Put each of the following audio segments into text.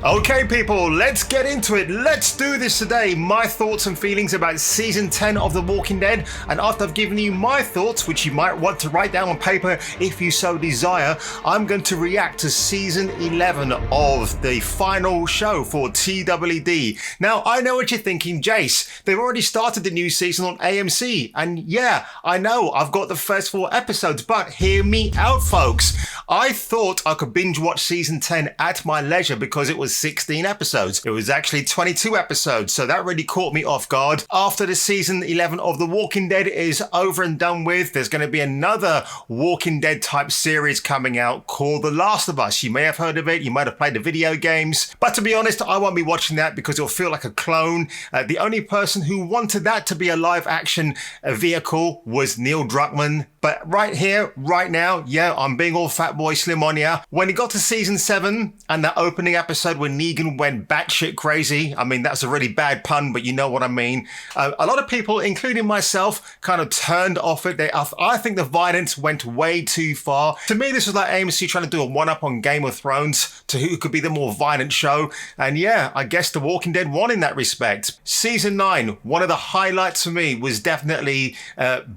Okay, people, let's get into it. Let's do this today. My thoughts and feelings about season 10 of The Walking Dead. And after I've given you my thoughts, which you might want to write down on paper if you so desire, I'm going to react to season 11 of the final show for TWD. Now, I know what you're thinking, Jace. They've already started the new season on AMC. And yeah, I know I've got the first 4 episodes, but hear me out, folks. I thought I could binge watch season 10 at my leisure because it was 16 episodes. It was actually 22 episodes, so that really caught me off guard. After the season 11 of The Walking Dead is over and done with, there's going to be another Walking Dead type series coming out called The Last of Us. You may have heard of it, you might have played the video games, but to be honest, I won't be watching that because it'll feel like a clone. The only person who wanted that to be a live action vehicle was Neil Druckmann. But right here, right now, yeah, I'm being all fat boy slim on ya. When it got to season 7 and that opening episode when Negan went batshit crazy, I mean, that's a really bad pun, but you know what I mean. A lot of people, including myself, kind of turned off it. I think the violence went way too far. To me, this was like AMC trying to do a one-up on Game of Thrones to who could be the more violent show. And yeah, I guess The Walking Dead won in that respect. Season 9, one of the highlights for me was definitely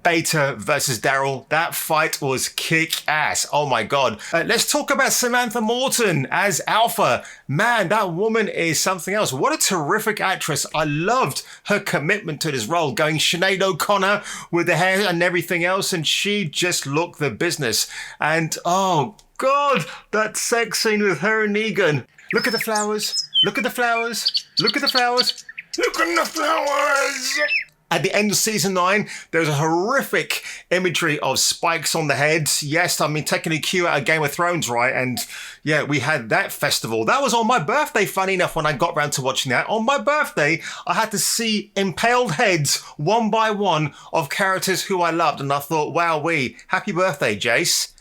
Beta versus Daryl. That fight was kick-ass. Oh my God. Let's talk about Samantha Morton as Alpha. Man, that woman is something else. What a terrific actress. I loved her commitment to this role, going Sinead O'Connor with the hair and everything else, and she just looked the business. And oh God, that sex scene with her and Negan. Look at the flowers. Look at the flowers. Look at the flowers. Look at the flowers. At the end of season 9, there's a horrific imagery of spikes on the head. Yes, I mean, taking a cue out of Game of Thrones, right? And yeah, we had that festival. That was on my birthday, funny enough, when I got round to watching that. On my birthday, I had to see impaled heads, one by one, of characters who I loved. And I thought, wowee, happy birthday, Jace.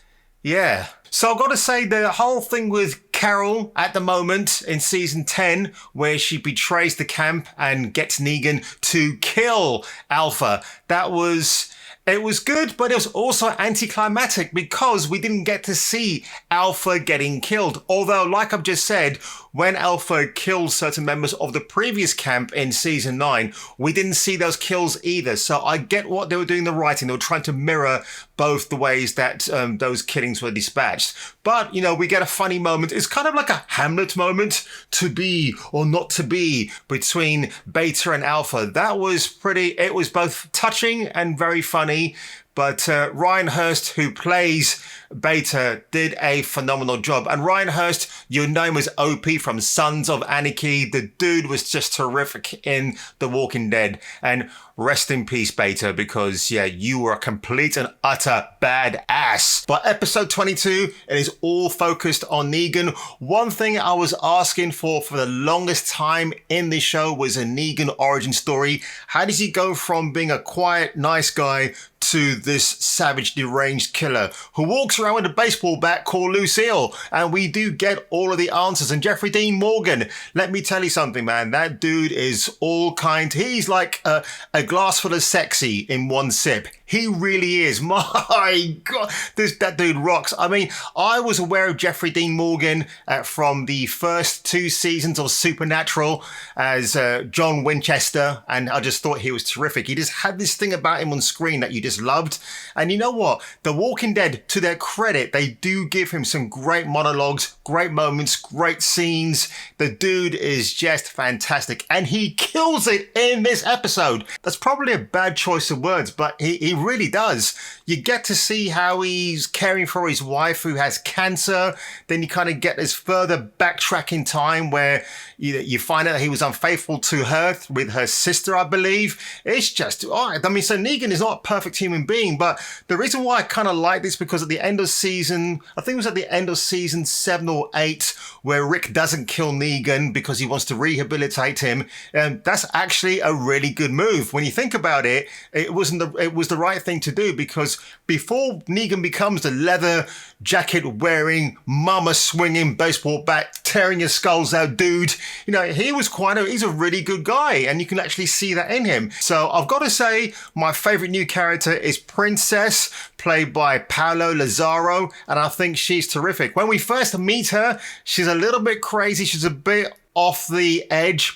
Yeah. So I've got to say the whole thing with Carol at the moment in season 10, where she betrays the camp and gets Negan to kill Alpha, it was good, but it was also anticlimactic because we didn't get to see Alpha getting killed. Although, like I've just said, when Alpha killed certain members of the previous camp in season 9, we didn't see those kills either. So I get what they were doing the writing. They were trying to mirror both the ways that those killings were dispatched. But, you know, we get a funny moment. It's kind of like a Hamlet moment, to be or not to be, between Beta and Alpha. It was both touching and very funny. But Ryan Hurst, who plays Beta, did a phenomenal job. And Ryan Hurst, you know him as OP from Sons of Anarchy. The dude was just terrific in The Walking Dead. And rest in peace, Beta, because, yeah, you were a complete and utter badass. But episode 22, it is all focused on Negan. One thing I was asking for the longest time in this show was a Negan origin story. How does he go from being a quiet, nice guy to this savage, deranged killer who walks around with a baseball bat called Lucille? And we do get all of the answers. And Jeffrey Dean Morgan, let me tell you something, man. That dude is all kind. He's like a glass full of sexy in one sip. He really is. My God, that dude rocks. I mean, I was aware of Jeffrey Dean Morgan from the first 2 seasons of Supernatural as John Winchester, and I just thought he was terrific. He just had this thing about him on screen that you just loved. And you know what? The Walking Dead, to their credit, they do give him some great monologues, great moments, great scenes. The dude is just fantastic, and he kills it in this episode. That's probably a bad choice of words, but he really does. You get to see how he's caring for his wife who has cancer. Then you kind of get this further backtrack in time where you find out that he was unfaithful to her with her sister, I believe. It's just, all right. I mean, so Negan is not a perfect human being, but the reason why I kind of like this because at the end of season, I think it was at the end of season 7 or 8, where Rick doesn't kill Negan because he wants to rehabilitate him. And that's actually a really good move. When you think about it, it was the right right thing to do, because before Negan becomes the leather jacket wearing, mama swinging, baseball bat, tearing your skulls out dude, you know, he's a really good guy, and you can actually see that in him. So I've got to say, my favorite new character is Princess, played by Paolo Lazaro, and I think she's terrific. When we first meet her, she's a little bit crazy, she's a bit off the edge.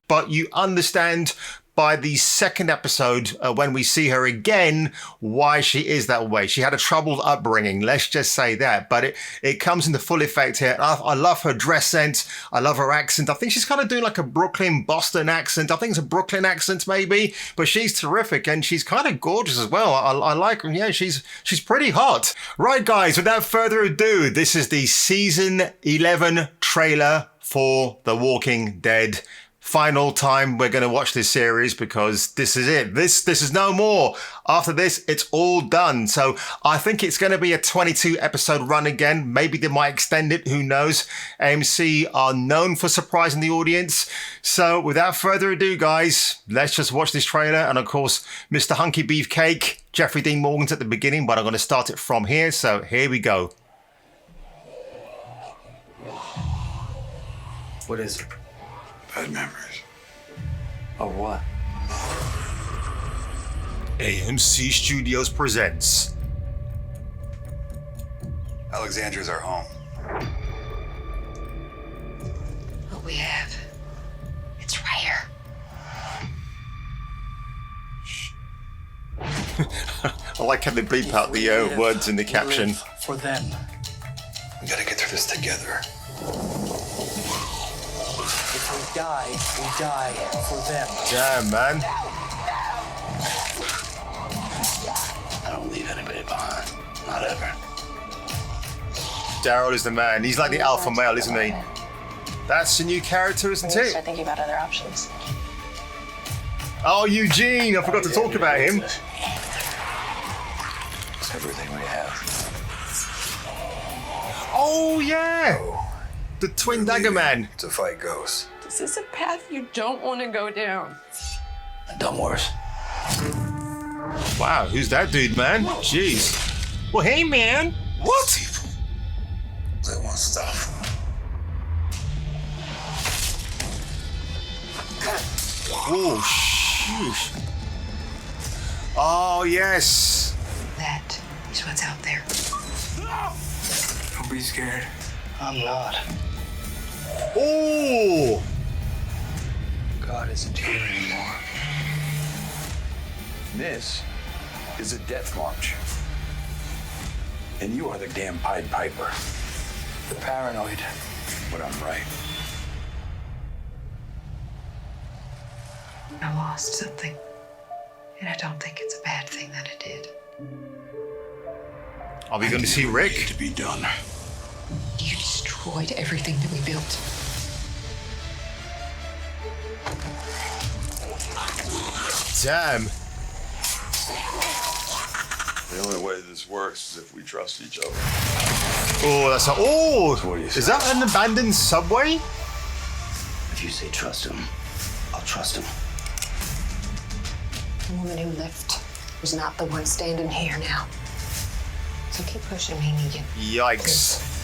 But you understand by the second episode, when we see her again, why she is that way. She had a troubled upbringing, let's just say that. But it comes into full effect here. I love her dress sense. I love her accent. I think she's kind of doing like a Brooklyn, Boston accent. I think it's a Brooklyn accent maybe. But she's terrific, and she's kind of gorgeous as well. I like her. Yeah, she's pretty hot. Right, guys, without further ado, this is the Season 11 trailer for The Walking Dead. Final time we're going to watch this series, because this is it. This is no more. After this, it's all done. So I think it's going to be a 22 episode run again. Maybe they might extend it. Who knows? AMC are known for surprising the audience. So without further ado, guys, let's just watch this trailer. And of course, Mr. Hunky Beefcake, Jeffrey Dean Morgan's at the beginning, but I'm going to start it from here. So here we go. What is it? Bad memories. Of what? AMC Studios presents Alexandria's our home. What we have, it's rare. I like how they beep out the words in the caption. For them. We gotta get through this together. If we die for them. Damn, man. I don't leave anybody behind. Not ever. Daryl is the man. He's like the alpha male, isn't he? That's a new character, isn't Start it? thinking about other options. Oh, Eugene. I forgot to talk about him. It's everything we have. Oh, yeah. The Twin Dagger Man. To fight ghosts. This is a path you don't want to go down. I've done worse. Wow, who's that dude, man? Jeez. Well, hey, man. What? People. They want stuff. Oh, sheesh. Oh, yes. That is what's out there. Don't be scared. I'm not. Oh. God isn't here anymore. This is a death march. And you are the damn Pied Piper. You're paranoid. But I'm right. I lost something. And I don't think it's a bad thing that I did. Are we going to see Rick? To be done. You destroyed everything that we built. Damn. The only way this works is if we trust each other. Oh, that's a... Oh! What do you Is say? that an abandoned subway? If you say trust him, I'll trust him. The woman who left was not the one standing here now. So keep pushing me, Negan. Yikes.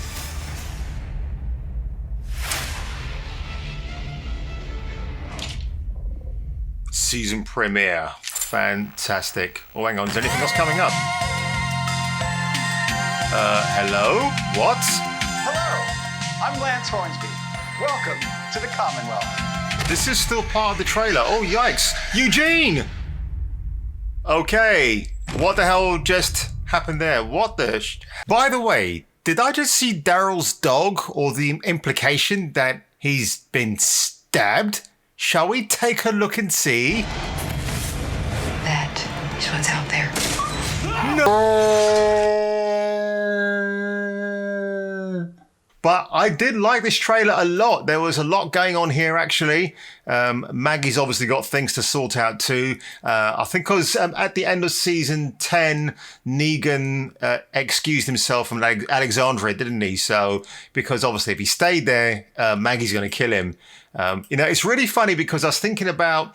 Season premiere. Fantastic. Oh, hang on. Is anything else coming up? Hello? What? Hello, I'm Lance Hornsby. Welcome to the Commonwealth. This is still part of the trailer. Oh, yikes. Eugene! Okay. What the hell just happened there? What the By the way, did I just see Daryl's dog, or the implication that he's been stabbed? Shall we take a look and see? That is what's out there. No! But I did like this trailer a lot. There was a lot going on here, actually. Maggie's obviously got things to sort out too. I think because at the end of season 10, Negan excused himself from Alexandria, didn't he? So, because obviously if he stayed there, Maggie's going to kill him. It's really funny because I was thinking about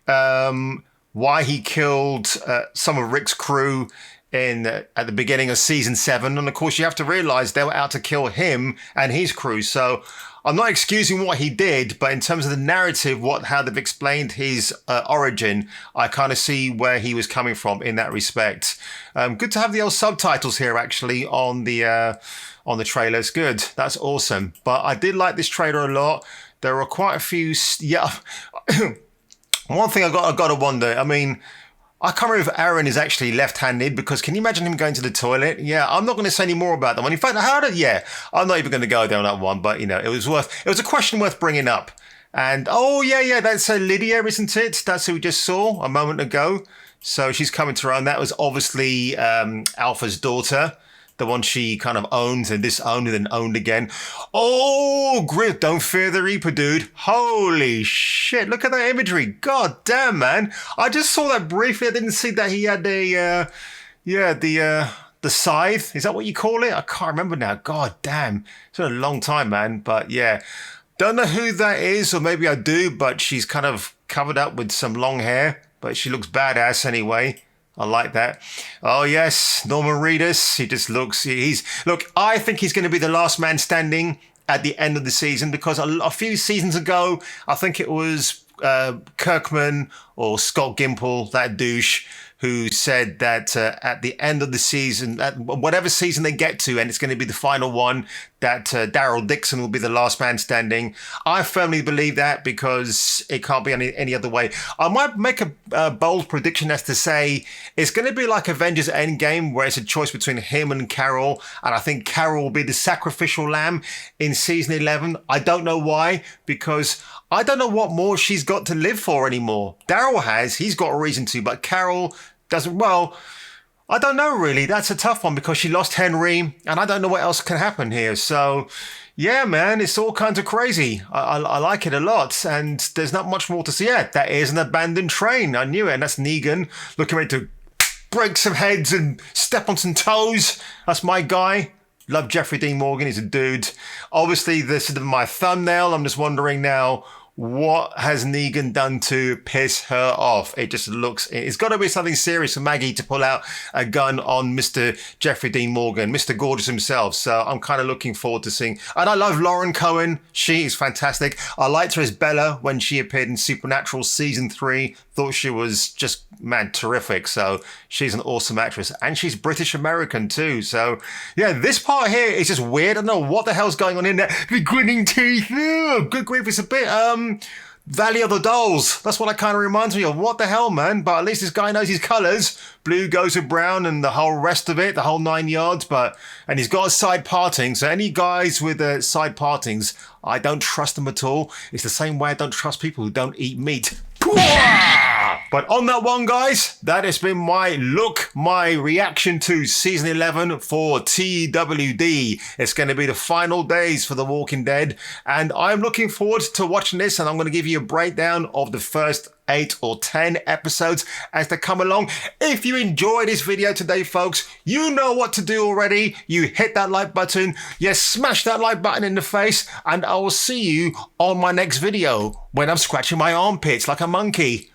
why he killed some of Rick's crew at the beginning of season 7, and of course you have to realize they were out to kill him and his crew. So I'm not excusing what he did, but in terms of the narrative, how they've explained his origin, I kind of see where he was coming from in that respect. Good to have the old subtitles here actually on the trailers. Good, that's awesome. But I did like this trailer a lot. There were quite a few. One thing I got to wonder. I mean, I can't remember if Aaron is actually left-handed, because can you imagine him going to the toilet? Yeah, I'm not going to say any more about that one. In fact, I'm not even going to go down that one, but it was a question worth bringing up. And that's Lydia, isn't it? That's who we just saw a moment ago. So she's coming to her own. That was obviously Alpha's daughter, the one she kind of owned and disowned and then owned again. Oh, Griff, don't fear the Reaper, dude. Holy shit, look at that imagery. God damn, man. I just saw that briefly. I didn't see that he had the scythe. Is that what you call it? I can't remember now. God damn. It's been a long time, man. But yeah, don't know who that is, or maybe I do, but she's kind of covered up with some long hair, but she looks badass anyway. I like that. Oh, yes, Norman Reedus. He just looks... I think he's going to be the last man standing at the end of the season, because a few seasons ago, I think it was Kirkman or Scott Gimple, that douche, who said that at the end of the season, at whatever season they get to, and it's going to be the final one, that Daryl Dixon will be the last man standing. I firmly believe that, because it can't be any other way. I might make a bold prediction as to say it's going to be like Avengers Endgame, where it's a choice between him and Carol, and I think Carol will be the sacrificial lamb in season 11. I don't know why, because I don't know what more she's got to live for anymore. Daryl has, he's got a reason to, but Carol doesn't. Well, I don't know really. That's a tough one, because she lost Henry, and I don't know what else can happen here. So, yeah, man, it's all kinds of crazy. I like it a lot, and there's not much more to see. Yeah, that is an abandoned train. I knew it, and that's Negan looking ready to break some heads and step on some toes. That's my guy. Love Jeffrey Dean Morgan. He's a dude. Obviously, this is my thumbnail. I'm just wondering now, what has Negan done to piss her off? It just looks... It's got to be something serious for Maggie to pull out a gun on Mr. Jeffrey Dean Morgan, Mr. Gorgeous himself. So I'm kind of looking forward to seeing... And I love Lauren Cohen. She is fantastic. I liked her as Bella when she appeared in Supernatural Season 3. Thought she was just, man, terrific. So she's an awesome actress. And she's British-American too. So, yeah, this part here is just weird. I don't know what the hell's going on in there. The grinning teeth. Oh, good grief. It's a bit... Valley of the Dolls. That's what it kind of reminds me of. What the hell, man? But at least this guy knows his colours. Blue goes with brown and the whole rest of it, the whole 9 yards. And he's got a side parting. So any guys with side partings, I don't trust them at all. It's the same way I don't trust people who don't eat meat. But on that one, guys, that has been my reaction to season 11 for TWD. It's going to be the final days for The Walking Dead, and I'm looking forward to watching this, and I'm going to give you a breakdown of the first 8 or 10 episodes as they come along. If you enjoyed this video today, folks, you know what to do already. You hit that like button, you smash that like button in the face, and I will see you on my next video when I'm scratching my armpits like a monkey.